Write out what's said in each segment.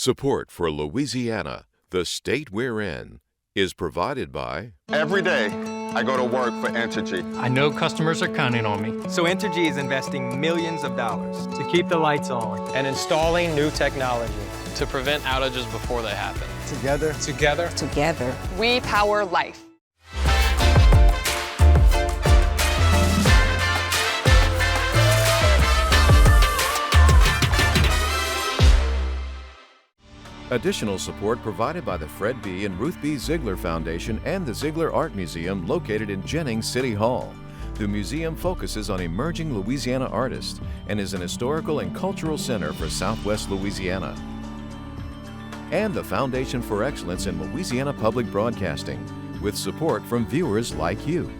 Support for Louisiana, the state we're in, is provided by... Every day, I go to work for Entergy. I know customers are counting on me. So Entergy is investing millions of dollars to keep the lights on and installing new technology to prevent outages before they happen. Together, we power life. Additional support provided by the Fred B. and Ruth B. Ziegler Foundation and the Ziegler Art Museum located in Jennings City Hall. The museum focuses on emerging Louisiana artists and is an historical and cultural center for Southwest Louisiana. And the Foundation for Excellence in Louisiana Public Broadcasting, with support from viewers like you.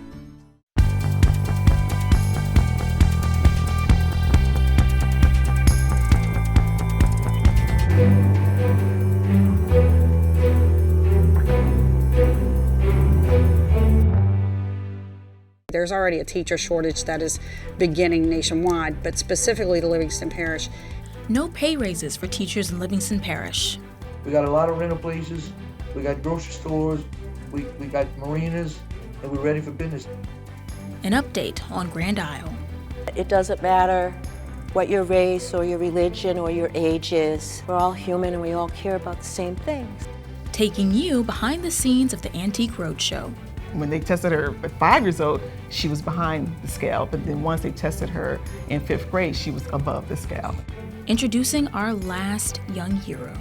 There's already a teacher shortage that is beginning nationwide, but specifically to Livingston Parish. No pay raises for teachers in Livingston Parish. We got a lot of rental places, we got grocery stores, we got marinas, and we're ready for business. An update on Grand Isle. It doesn't matter what your race or your religion or your age is. We're all human and we all care about the same things. Taking you behind the scenes of the Antique Roadshow. When they tested her at 5 years old, she was behind the scale, but then once they tested her in 5th grade, she was above the scale. Introducing our last young hero.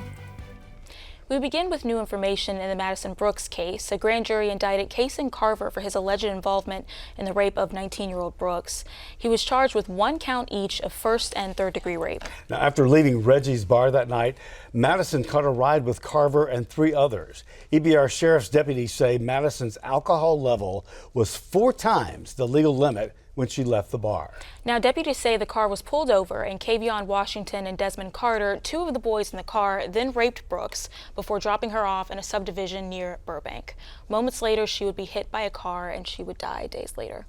We begin with new information in the Madison Brooks case. A grand jury indicted Kason Carver for his alleged involvement in the rape of 19-year-old Brooks. He was charged with 1 count each of 1st and 3rd degree rape. Now, after leaving Reggie's bar that night, Madison caught a ride with Carver and 3 others. EBR sheriff's deputies say Madison's alcohol level was 4 times the legal limit when she left the bar. Now, deputies say the car was pulled over and Kavion Washington and Desmond Carter, 2 of the boys in the car, then raped Brooks before dropping her off in a subdivision near Burbank. Moments later, she would be hit by a car and she would die days later.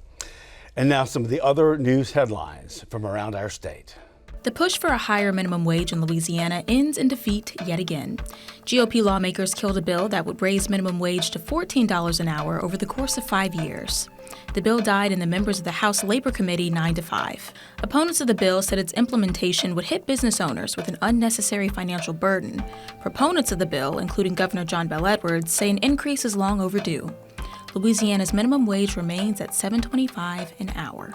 And now some of the other news headlines from around our state. The push for a higher minimum wage in Louisiana ends in defeat yet again. GOP lawmakers killed a bill that would raise minimum wage to $14 an hour over the course of 5 years. The bill died in the members of the House Labor Committee 9-5. Opponents of the bill said its implementation would hit business owners with an unnecessary financial burden. Proponents of the bill, including Governor John Bel Edwards, say an increase is long overdue. Louisiana's minimum wage remains at $7.25 an hour.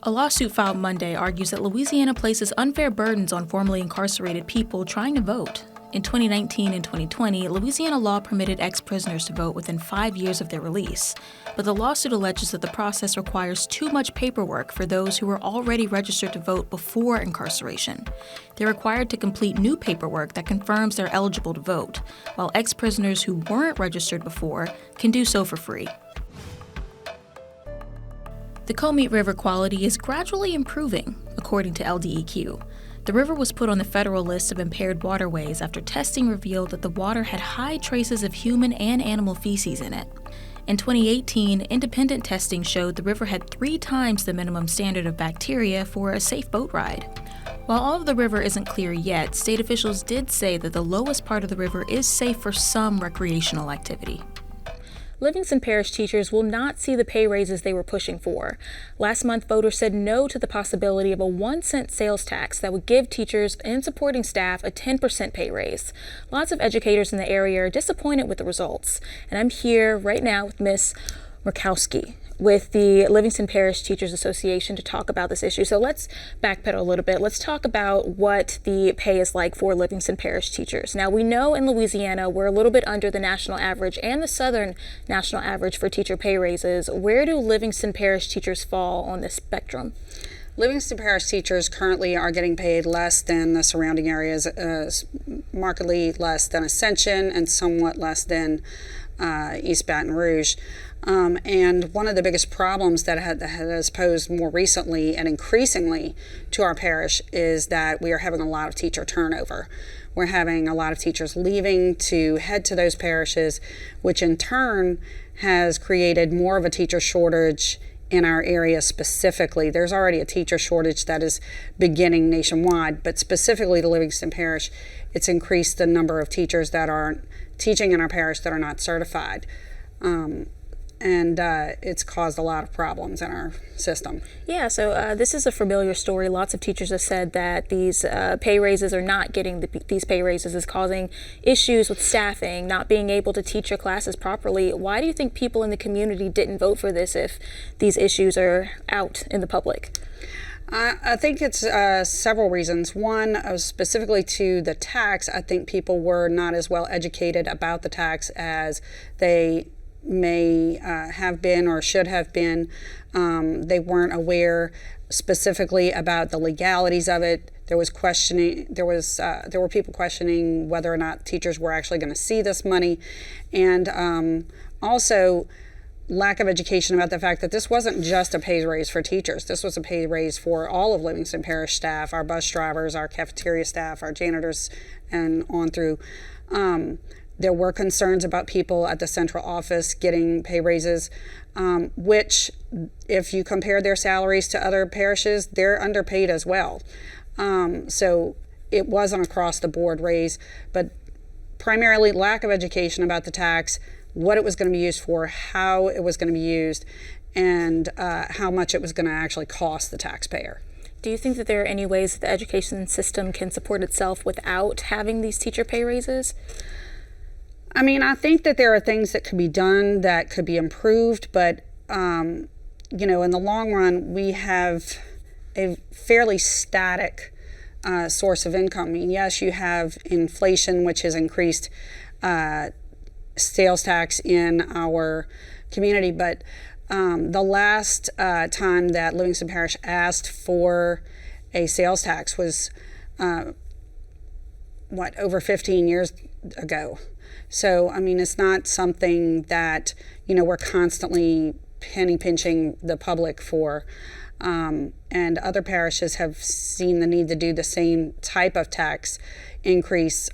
A lawsuit filed Monday argues that Louisiana places unfair burdens on formerly incarcerated people trying to vote. In 2019 and 2020, Louisiana law permitted ex-prisoners to vote within 5 years of their release, but the lawsuit alleges that the process requires too much paperwork for those who were already registered to vote before incarceration. They're required to complete new paperwork that confirms they're eligible to vote, while ex-prisoners who weren't registered before can do so for free. The Comeet River quality is gradually improving, according to LDEQ. The river was put on the federal list of impaired waterways after testing revealed that the water had high traces of human and animal feces in it. In 2018, independent testing showed the river had 3 times the minimum standard of bacteria for a safe boat ride. While all of the river isn't clear yet, state officials did say that the lowest part of the river is safe for some recreational activity. Livingston Parish teachers will not see the pay raises they were pushing for. Last month, voters said no to the possibility of a 1-cent sales tax that would give teachers and supporting staff a 10% pay raise. Lots of educators in the area are disappointed with the results. And I'm here right now with Ms. Murkowski with the Livingston Parish Teachers Association to talk about this issue. So let's backpedal a little bit. Let's talk about what the pay is like for Livingston Parish teachers. Now, we know in Louisiana we're a little bit under the national average and the southern national average for teacher pay raises. Where do Livingston Parish teachers fall on this spectrum? Livingston Parish teachers currently are getting paid less than the surrounding areas, markedly less than Ascension and somewhat less than East Baton Rouge. And one of the biggest problems that has posed more recently and increasingly to our parish is that we are having a lot of teacher turnover. We're having a lot of teachers leaving to head to those parishes, which in turn has created more of a teacher shortage in our area specifically. There's already a teacher shortage that is beginning nationwide, but specifically to Livingston Parish, it's increased the number of teachers that are teaching in our parish that are not certified. And it's caused a lot of problems in our system. Yeah, so this is a familiar story. Lots of teachers have said that these pay raises or not getting these pay raises is causing issues with staffing, not being able to teach your classes properly. Why do you think people in the community didn't vote for this if these issues are out in the public? I think it's several reasons. One, specifically to the tax, I think people were not as well educated about the tax as they may have been or should have been. They weren't aware specifically about the legalities of it. There was questioning. There were people questioning whether or not teachers were actually going to see this money, and also lack of education about the fact that this wasn't just a pay raise for teachers. This was a pay raise for all of Livingston Parish staff, our bus drivers, our cafeteria staff, our janitors, and on through. There were concerns about people at the central office getting pay raises, which, if you compare their salaries to other parishes, they're underpaid as well. So it wasn't across the board raise, but primarily lack of education about the tax, what it was going to be used for, how it was going to be used, and how much it was going to actually cost the taxpayer. Do you think that there are any ways that the education system can support itself without having these teacher pay raises? I mean, I think that there are things that could be done that could be improved, but, in the long run, we have a fairly static source of income. I mean, yes, you have inflation, which has increased sales tax in our community, but the last time that Livingston Parish asked for a sales tax was, over 15 years ago. So, I mean, it's not something that, we're constantly penny pinching the public for. And other parishes have seen the need to do the same type of tax increase.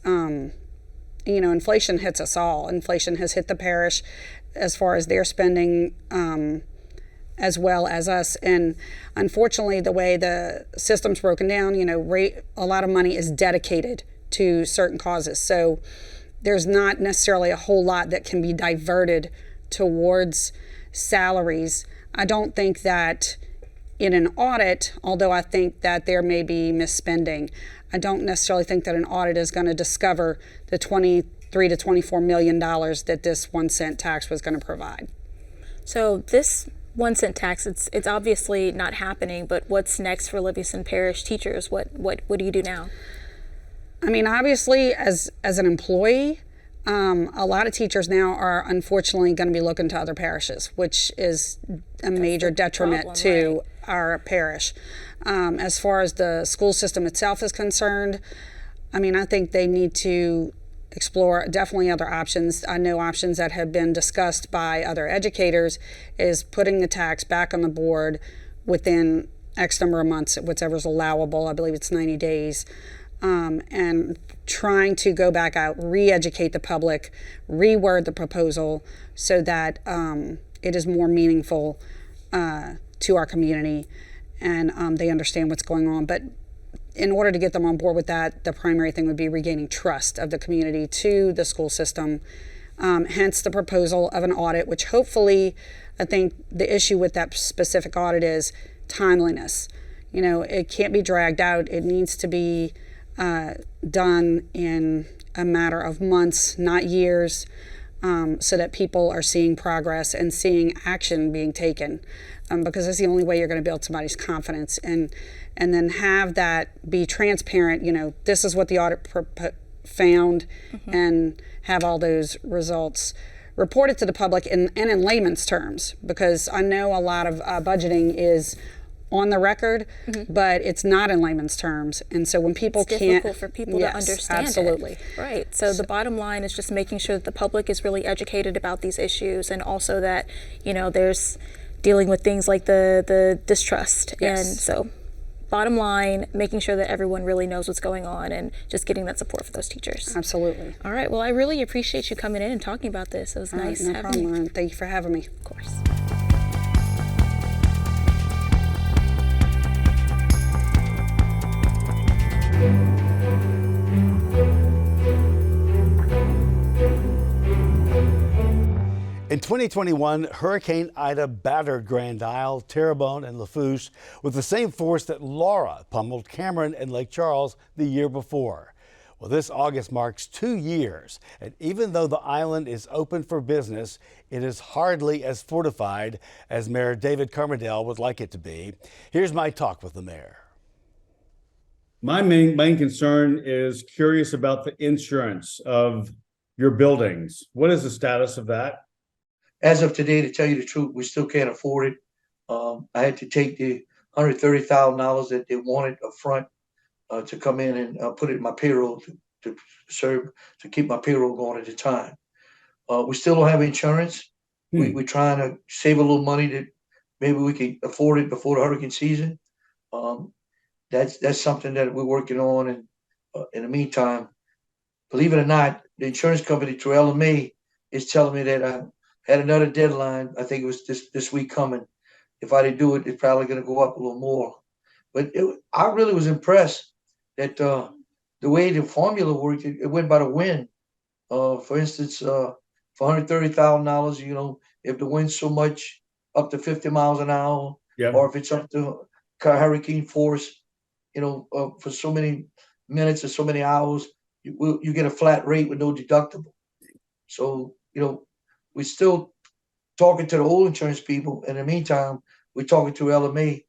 Inflation hits us all. Inflation has hit the parish as far as their spending, as well as us. And unfortunately, the way the system's broken down, a lot of money is dedicated to certain causes. So there's not necessarily a whole lot that can be diverted towards salaries. I don't think that in an audit, although I think that there may be misspending, I don't necessarily think that an audit is going to discover the $23 to $24 million that this 1 cent tax was going to provide. So this 1 cent tax, it's obviously not happening, but what's next for Livingston Parish teachers? What do you do now? I mean, obviously, as an employee, a lot of teachers now are unfortunately going to be looking to other parishes, which is a major detriment to our parish. As far as the school system itself is concerned, I mean, I think they need to explore definitely other options. I know options that have been discussed by other educators is putting the tax back on the board within X number of months, whichever's allowable. I believe it's 90 days. And trying to go back out, re-educate the public, reword the proposal so that it is more meaningful to our community and they understand what's going on. But in order to get them on board with that, the primary thing would be regaining trust of the community to the school system. Hence the proposal of an audit, which hopefully, I think the issue with that specific audit is timeliness. It can't be dragged out. It needs to be done in a matter of months, not years, so that people are seeing progress and seeing action being taken, because that's the only way you're going to build somebody's confidence, and then have that be transparent. This is what the audit found, and have all those results reported to the public and in layman's terms, because I know a lot of budgeting is on the record, but it's not in layman's terms, and so when people it's difficult for people to understand absolutely. It. Right. So the bottom line is just making sure that the public is really educated about these issues, and also that there's dealing with things like the distrust. Yes. And so bottom line, making sure that everyone really knows what's going on and just getting that support for those teachers. Absolutely. All right. Well, I really appreciate you coming in and talking about this. It was nice having you. No problem. Thank you for having me. Of course. In 2021, Hurricane Ida battered Grand Isle, Terrebonne, and Lafourche with the same force that Laura pummeled Cameron and Lake Charles the year before. Well, this August marks 2 years, and even though the island is open for business, it is hardly as fortified as Mayor David Camardelle would like it to be. Here's my talk with the mayor. My main concern is curious about the insurance of your buildings. What is the status of that? As of today, to tell you the truth, we still can't afford it. I had to take the $130,000 that they wanted up front to come in and put it in my payroll to keep my payroll going at the time. We still don't have insurance. We're trying to save a little money that maybe we can afford it before the hurricane season. That's something that we're working on. And in the meantime, believe it or not, the insurance company through LMA is telling me that I had another deadline. I think it was this week coming. If I didn't do it, it's probably going to go up a little more. But I really was impressed that the way the formula worked, it went by the wind. For instance, for $130,000, if the wind's so much up to 50 miles an hour, or if it's up to hurricane force, for so many minutes or so many hours, you get a flat rate with no deductible. So, we're still talking to the old insurance people. In the meantime, we're talking to LMA,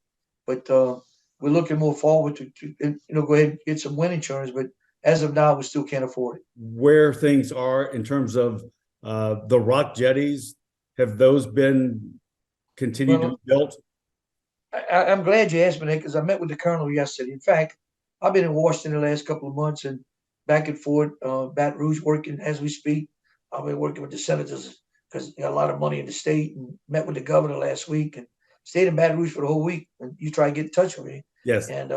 but we're looking more forward to go ahead and get some wind insurance. But as of now, we still can't afford it. Where things are in terms of the rock jetties, have those been continued to be built? I'm glad you asked me that, because I met with the colonel yesterday. In fact, I've been in Washington the last couple of months and back and forth, Baton Rouge working as we speak. I've been working with the senators because you got a lot of money in the state, and met with the governor last week and stayed in Baton Rouge for the whole week. And you try to get in touch with me. Yes. And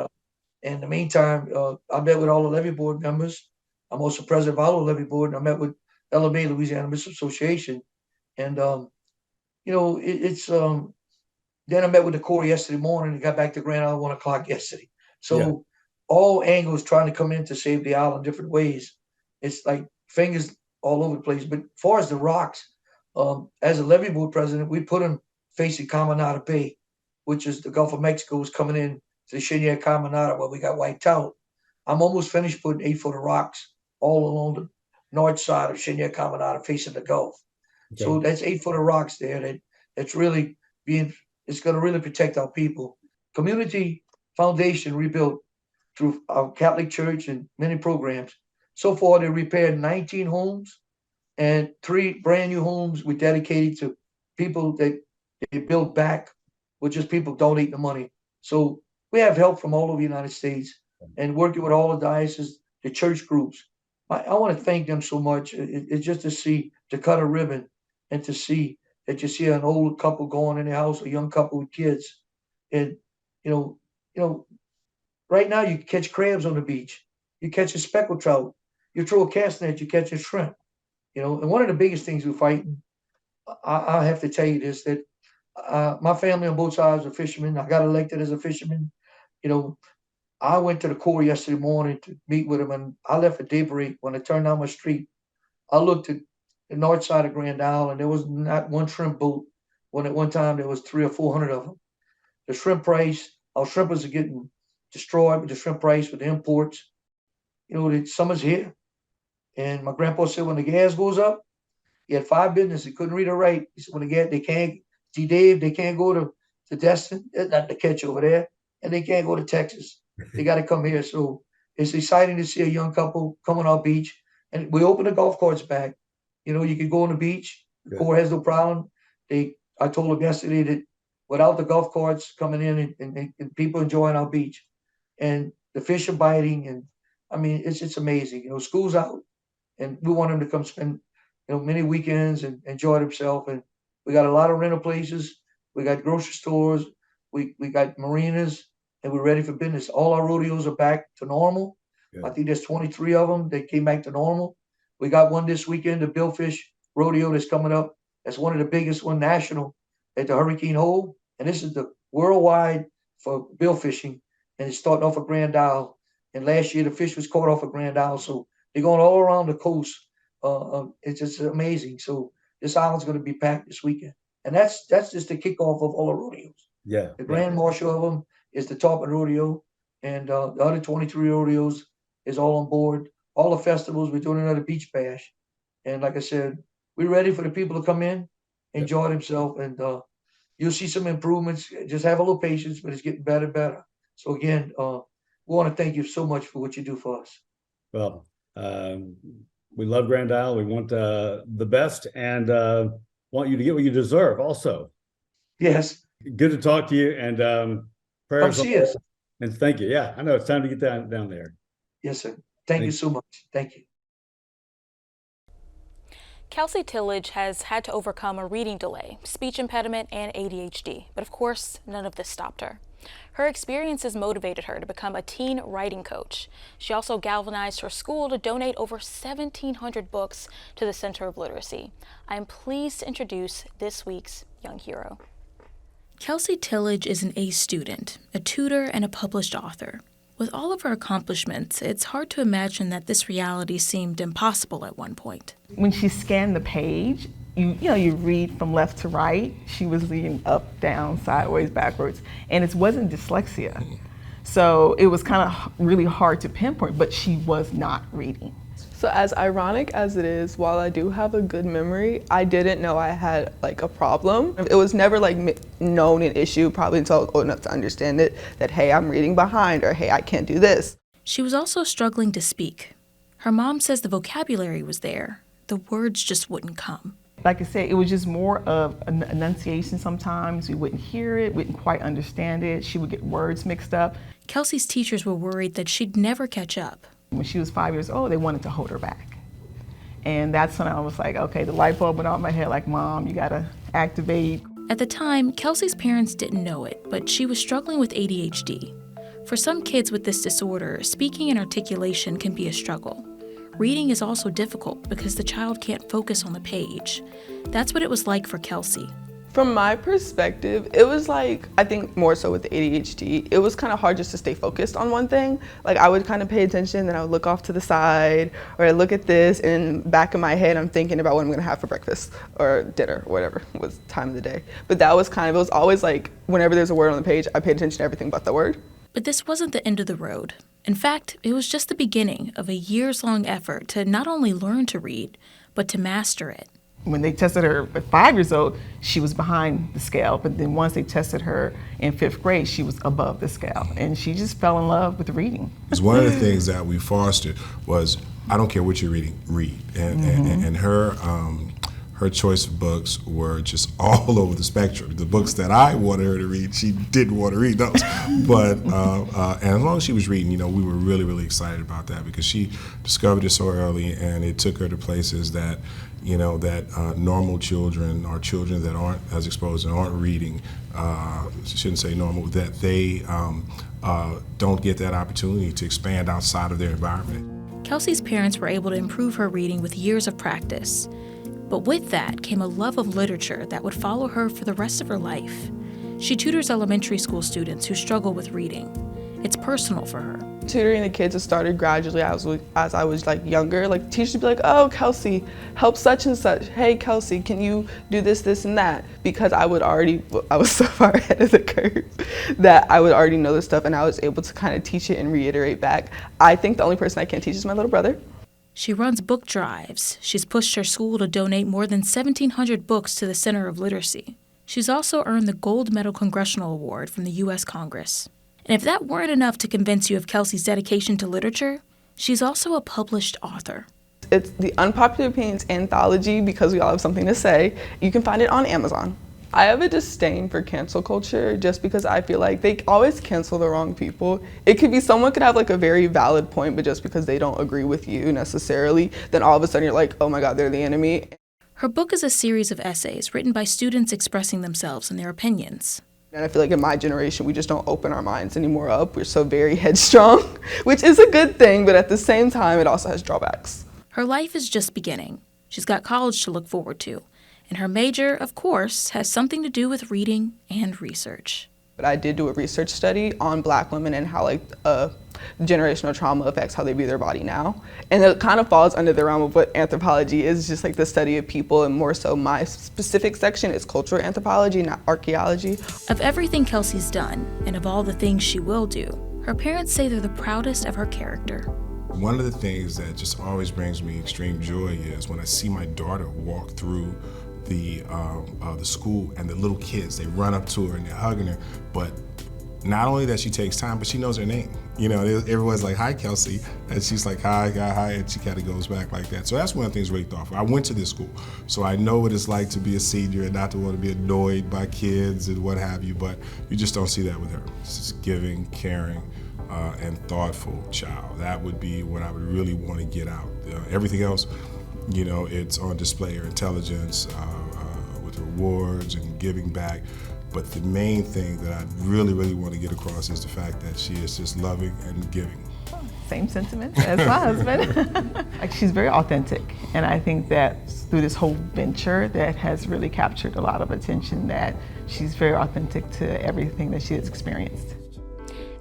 in the meantime, I met with all the levy board members. I'm also president of all the levy board, and I met with LMA, Louisiana Municipal Association. And, then I met with the Corps yesterday morning and got back to Grand Isle 1 o'clock yesterday. So all angles trying to come in to save the island different ways. It's like fingers all over the place. But as far as the rocks, as a levy board president, we put them facing Camarada Bay, which is the Gulf of Mexico is coming in to the Chenier Camarada where we got wiped out. I'm almost finished putting 8 foot of rocks all along the north side of Chenier Camarada facing the Gulf. Okay. So that's 8 foot of rocks there that's really it's going to really protect our people. Community Foundation rebuilt through our Catholic Church and many programs. So far, they repaired 19 homes, and 3 brand new homes were dedicated to people that they built back, with just people donating the money. So we have help from all over the United States, and working with all the dioceses, the church groups. I want to thank them so much. It's just to cut a ribbon and to see that you see an old couple going in the house, a young couple with kids. And, right now you catch crabs on the beach. You catch a speckled trout. You throw a cast net, you catch a shrimp. And one of the biggest things we're fighting, I have to tell you this, that my family on both sides are fishermen. I got elected as a fisherman. I went to the Corps yesterday morning to meet with them, and I left at daybreak. When I turned down my street, I looked at the north side of Grand Isle, and there was not one shrimp boat, when at one time there was 300 or 400 of them. The shrimp price, our shrimpers are getting destroyed with the shrimp price with the imports. The summer's here. And my grandpa said when the gas goes up, he had 5 businesses. He couldn't read or write. He said when the gas, they can't, G. Dave, they can't go to Destin, not to catch over there, and they can't go to Texas. They got to come here. So it's exciting to see a young couple come on our beach. And we open the golf carts back. You can go on the beach. The Corps has no problem. I told them yesterday that without the golf carts coming in and people enjoying our beach, and the fish are biting, and I mean it's amazing. School's out, and we want them to come spend many weekends and enjoy themselves. And we got a lot of rental places. We got grocery stores. We got marinas, and we're ready for business. All our rodeos are back to normal. I think there's 23 of them that came back to normal. We got one this weekend, the Billfish Rodeo that's coming up. That's one of the biggest one national at the Hurricane Hole. And this is the worldwide for bill fishing. And it's starting off at Grand Isle. And last year the fish was caught off at Grand Isle. So they're going all around the coast. It's just amazing. So this island's going to be packed this weekend. And that's just the kickoff of all the rodeos. Yeah. The grand marshal of them is the Tarpon Rodeo, and the other 23 rodeos is all on board. All the festivals, we're doing another beach bash. And like I said, we're ready for the people to come in, enjoy themselves, and you'll see some improvements. Just have a little patience, but it's getting better and better. So again, we want to thank you so much for what you do for us. Well, we love Grand Isle. We want the best, and want you to get what you deserve also. Yes. Good to talk to you, and prayers. Come see us. And thank you. Yeah, I know it's time to get down there. Yes, sir. Thank you so much. Thank you. Kelsie Tillage has had to overcome a reading delay, speech impediment, and ADHD, but of course, none of this stopped her. Her experiences motivated her to become a teen writing coach. She also galvanized her school to donate over 1,700 books to the Center of Literacy. I am pleased to introduce this week's Young Hero. Kelsie Tillage is an A student, a tutor, and a published author. With all of her accomplishments, it's hard to imagine that this reality seemed impossible at one point. When she scanned the page, you read from left to right. She was reading up, down, sideways, backwards, and it wasn't dyslexia. So it was kind of really hard to pinpoint, but she was not reading. So as ironic as it is, while I do have a good memory, I didn't know I had like a problem. It was never like known an issue, probably until I was old enough to understand it, that hey, I'm reading behind, or hey, I can't do this. She was also struggling to speak. Her mom says the vocabulary was there, the words just wouldn't come. Like I said, it was just more of an enunciation sometimes. We wouldn't hear it, wouldn't quite understand it. She would get words mixed up. Kelsie's teachers were worried that she'd never catch up. When she was 5 years old, they wanted to hold her back. And that's when I was like, okay, the light bulb went off my head, like, Mom, you gotta activate. At the time, Kelsie's parents didn't know it, but she was struggling with ADHD. For some kids with this disorder, speaking and articulation can be a struggle. Reading is also difficult because the child can't focus on the page. That's what it was like for Kelsie. From my perspective, it was like, I think more so with the ADHD, it was kind of hard just to stay focused on one thing. Like I would kind of pay attention, then I would look off to the side, or I look at this, and back in my head, I'm thinking about what I'm gonna have for breakfast or dinner, or whatever was time of the day. But that was kind of, it was always like, whenever there's a word on the page, I paid attention to everything but the word. But this wasn't the end of the road. In fact, it was just the beginning of a years-long effort to not only learn to read, but to master it. When they tested her at 5 years old, she was behind the scale. But then once they tested her in 5th grade, she was above the scale. And she just fell in love with reading. It's one of the things that we fostered was, I don't care what you're reading, read. And her choice of books were just all over the spectrum. The books that I wanted her to read, she didn't want to read those. But and as long as she was reading, we were really, really excited about that because she discovered it so early, and it took her to places that normal children or children that aren't as exposed and aren't reading, shouldn't say normal, that they don't get that opportunity to expand outside of their environment. Kelsie's parents were able to improve her reading with years of practice. But with that came a love of literature that would follow her for the rest of her life. She tutors elementary school students who struggle with reading. It's personal for her. Tutoring the kids has started gradually as I was like younger. Like teachers would be like, oh, Kelsie, help such and such. Hey, Kelsie, can you do this, this, and that? Because I was so far ahead of the curve that I would already know this stuff, and I was able to kind of teach it and reiterate back. I think the only person I can't teach is my little brother. She runs book drives. She's pushed her school to donate more than 1,700 books to the Center of Literacy. She's also earned the Gold Medal Congressional Award from the U.S. Congress. And if that weren't enough to convince you of Kelsie's dedication to literature, she's also a published author. It's the Unpopular Opinions Anthology, because we all have something to say. You can find it on Amazon. I have a disdain for cancel culture just because I feel like they always cancel the wrong people. It could be someone could have like a very valid point, but just because they don't agree with you necessarily, then all of a sudden you're like, oh my God, they're the enemy. Her book is a series of essays written by students expressing themselves and their opinions. And I feel like in my generation, we just don't open our minds anymore up. We're so very headstrong, which is a good thing, but at the same time, it also has drawbacks. Her life is just beginning. She's got college to look forward to. And her major, of course, has something to do with reading and research. But I did do a research study on Black women and how generational trauma affects how they view their body now. And it kind of falls under the realm of what anthropology is, just like the study of people, and more so my specific section is cultural anthropology, not archaeology. Of everything Kelsie's done, and of all the things she will do, her parents say they're the proudest of her character. One of the things that just always brings me extreme joy is when I see my daughter walk through the school and the little kids, they run up to her and they're hugging her, but not only that she takes time, but she knows her name. You know, everyone's like, "Hi, Kelsie," and she's like, "Hi, hi," and she kind of goes back like that. So that's one of the things really thoughtful. I went to this school, so I know what it's like to be a senior and not to want to be annoyed by kids and what have you, but you just don't see that with her. It's just giving, caring, and thoughtful child. That would be what I would really want to get out. Everything else, you know, it's on display, her intelligence, with rewards and giving back. But the main thing that I really, really want to get across is the fact that she is just loving and giving. Same sentiment as my husband. Like, she's very authentic, and I think that through this whole venture that has really captured a lot of attention, that she's very authentic to everything that she has experienced.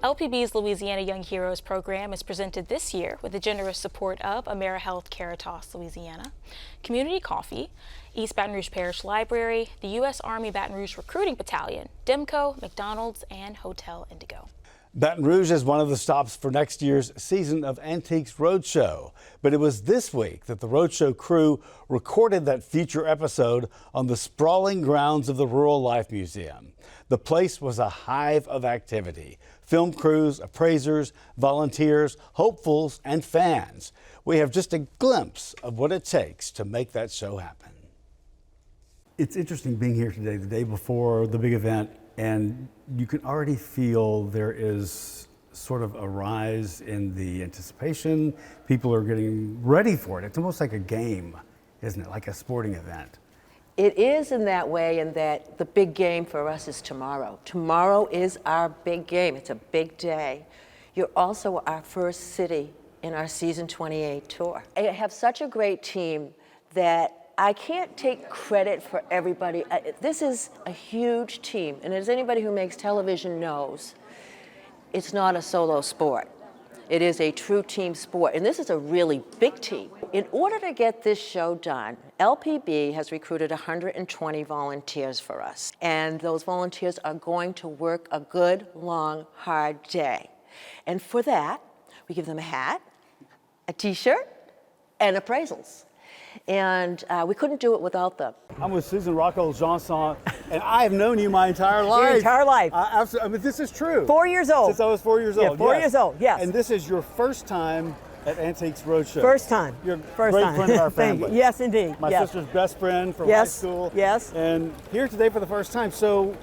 LPB's Louisiana Young Heroes program is presented this year with the generous support of AmeriHealth Caritas Louisiana, Community Coffee, East Baton Rouge Parish Library, the U.S. Army Baton Rouge Recruiting Battalion, Demco, McDonald's, and Hotel Indigo. Baton Rouge is one of the stops for next year's season of Antiques Roadshow. But it was this week that the Roadshow crew recorded that feature episode on the sprawling grounds of the Rural Life Museum. The place was a hive of activity. Film crews, appraisers, volunteers, hopefuls, and fans. We have just a glimpse of what it takes to make that show happen. It's interesting being here today, the day before the big event, and you can already feel there is sort of a rise in the anticipation. People are getting ready for it. It's almost like a game, isn't it? Like a sporting event. It is in that way, in that the big game for us is tomorrow. Tomorrow is our big game. It's a big day. You're also our first city in our season 28 tour. I have such a great team that I can't take credit for everybody. This is a huge team, and as anybody who makes television knows, it's not a solo sport. It is a true team sport, and this is a really big team. In order to get this show done, LPB has recruited 120 volunteers for us, and those volunteers are going to work a good, long, hard day. And for that, we give them a hat, a t-shirt, and appraisals. And we couldn't do it without them. I'm with Susan Rocco-Janson, and I have known you my entire life. Your entire life. Absolutely. I mean, this is true. 4 years old. Since I was 4 years old. Yeah, 4 years old, yes. And this is your first time at Antiques Roadshow. First time. You're a first great time. friend of our Thank family. you. Yes, indeed. My yes. sister's best friend from yes. high school. Yes. And here today for the first time. So,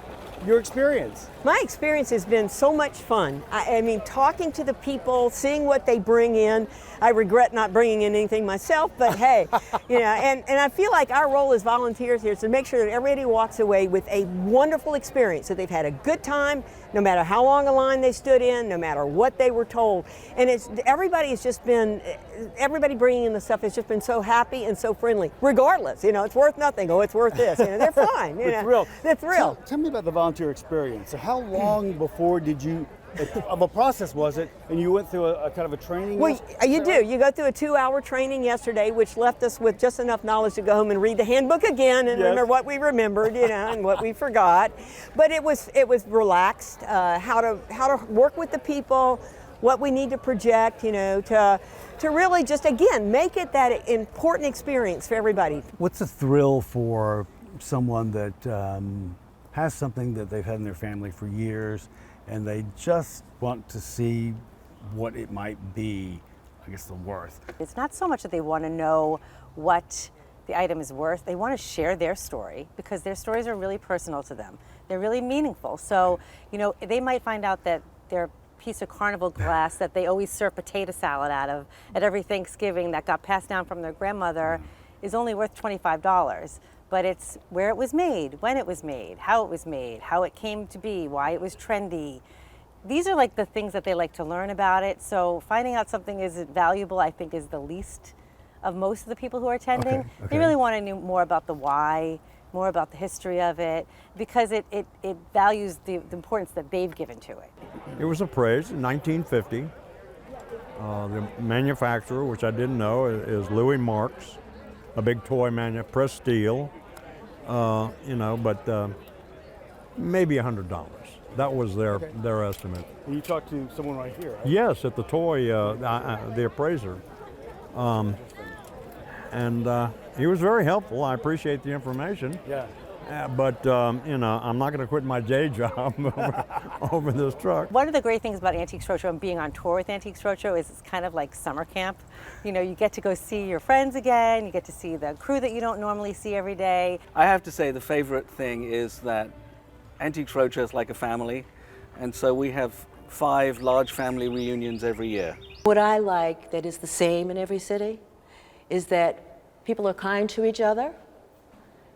your experience? My experience has been so much fun. I mean, talking to the people, seeing what they bring in. I regret not bringing in anything myself, but hey, you know, and I feel like our role as volunteers here is to make sure that everybody walks away with a wonderful experience, that they've had a good time, no matter how long a line they stood in, no matter what they were told. And everybody bringing in the stuff has just been so happy and so friendly, regardless. You know, it's worth nothing. Oh, it's worth this. You know, they're fine. You know, they're thrilled. Tell me about the volunteer experience. So how long before did you, of a process was it, and you went through a kind of a training? Well, you do. You go through a 2-hour training yesterday, which left us with just enough knowledge to go home and read the handbook again and remember what we remembered, you know, and what we forgot. But it was relaxed. How to work with the people, what we need to project, you know, to really just again make it that important experience for everybody. What's the thrill for someone that has something that they've had in their family for years, and they just want to see what it might be, I guess, the worth? It's not so much that they want to know what the item is worth. They want to share their story because their stories are really personal to them. They're really meaningful. So, you know, they might find out that their piece of carnival glass that they always serve potato salad out of at every Thanksgiving that got passed down from their grandmother is only worth $25. But it's where it was made, when it was made, how it came to be, why it was trendy. These are like the things that they like to learn about it. So finding out something is valuable, I think, is the least of most of the people who are attending. Okay. They really want to know more about the why, more about the history of it, because it values the importance that they've given to it. It was appraised in 1950. The manufacturer, which I didn't know, is Louis Marks, a big toy manufacturer, pressed steel, but maybe $100. That was their estimate. And you talked to someone right here, right? Yes, at the toy, the appraiser. And he was very helpful. I appreciate the information. Yeah. But I'm not going to quit my day job over this truck. One of the great things about Antiques Roadshow and being on tour with Antiques Roadshow is it's kind of like summer camp. You get to go see your friends again, you get to see the crew that you don't normally see every day. I have to say the favorite thing is that Antiques Roadshow is like a family, and so we have 5 large family reunions every year. What I like that is the same in every city is that people are kind to each other,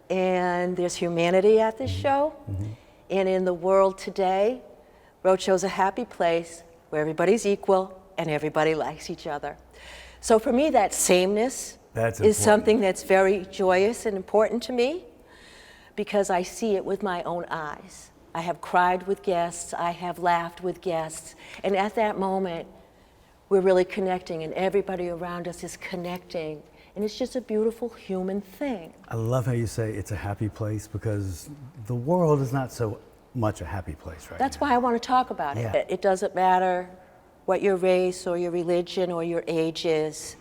and there's humanity at this show. And in the world today, Roadshow's a happy place where everybody's equal and everybody likes each other. So for me, that sameness is something that's very joyous and important to me, because I see it with my own eyes. I have cried with guests, I have laughed with guests, and at that moment, we're really connecting, and everybody around us is connecting. And it's just a beautiful human thing. I love how you say it's a happy place, because the world is not so much a happy place right That's why I want to talk about it. It doesn't matter what your race or your religion or your age is,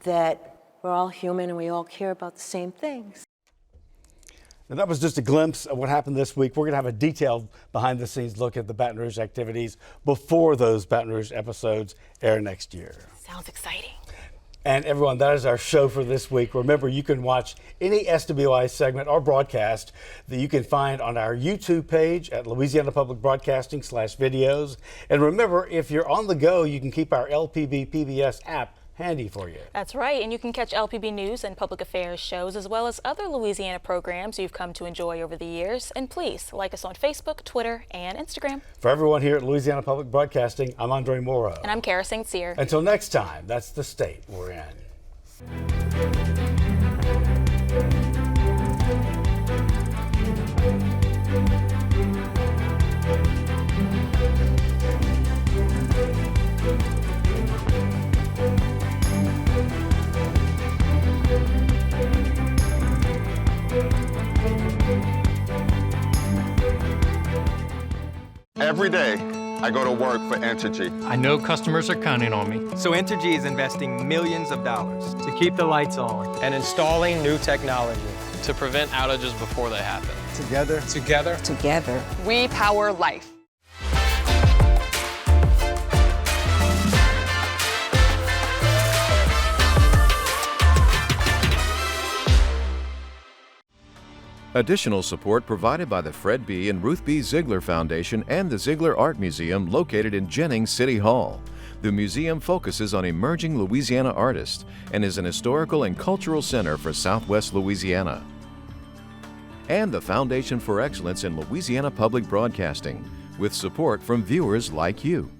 that we're all human and we all care about the same things. And that was just a glimpse of what happened this week. We're going to have a detailed behind-the-scenes look at the Baton Rouge activities before those Baton Rouge episodes air next year. Sounds exciting. And everyone, that is our show for this week. Remember, you can watch any SWI segment or broadcast that you can find on our YouTube page at Louisiana Public Broadcasting/videos. And remember, if you're on the go, you can keep our LPB PBS app handy for you. That's right, and you can catch LPB News and Public Affairs shows as well as other Louisiana programs you've come to enjoy over the years. And please like us on Facebook, Twitter, and Instagram. For everyone here at Louisiana Public Broadcasting, I'm Andre Moreau. And I'm Kara St. Cyr. Until next time, that's the state we're in. Every day, I go to work for Entergy. I know customers are counting on me. So Entergy is investing millions of dollars to keep the lights on and installing new technology to prevent outages before they happen. Together. We power life. Additional support provided by the Fred B. and Ruth B. Ziegler Foundation and the Ziegler Art Museum located in Jennings City Hall. The museum focuses on emerging Louisiana artists and is an historical and cultural center for Southwest Louisiana. And the Foundation for Excellence in Louisiana Public Broadcasting, with support from viewers like you.